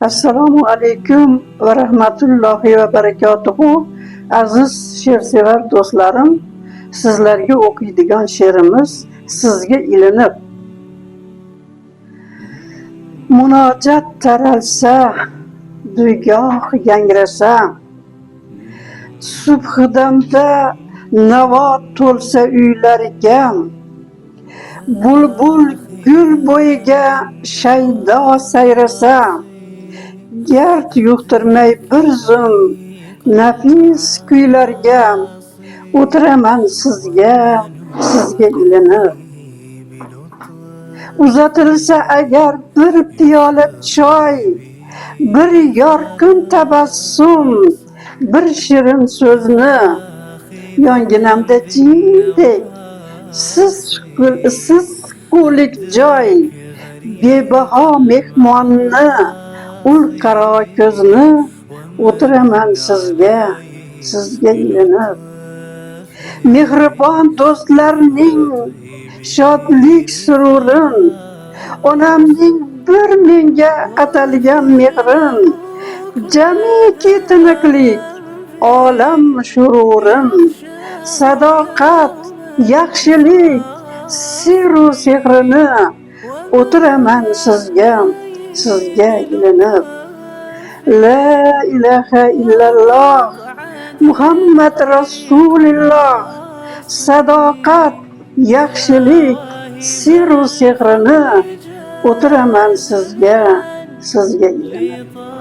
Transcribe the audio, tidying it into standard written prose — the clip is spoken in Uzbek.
Assalomu alaykum va rahmatullohi va barakatuhu. Aziz she'rsevar do'stlarim, sizlarga o'qiydigan she'rimiz sizga ilinib. Munojat taralsa, dugoh yangrasa, subhidamda navo to'lsa uylarga, bulbul gul bo'yiga shaydo sayrasa, gard yuqtirmay bir zum nafis kuylarga, o'tiraman sizga ilinib. Uzatilsa agar bir piyola choy, bir yorqin tabassum, bir shirin so'zni, yonginamda jindek siz qulik joy, bebaho mehmonni, ul qaro ko'zni, o'tiraman sizga ilinib. Mehribon do'stlarning shodlik sururin, onamning bir menga atalgan mehrin, jamiki tiniqlik olam shururin, sadoqat, yaxshilik sirru sehrini, o'tiraman sizga ilinib. La ilaha illalloh Muhammad Rasululloh, sadoqat, yaxshilik sirru sehrini, o'tiraman sizga ilinib.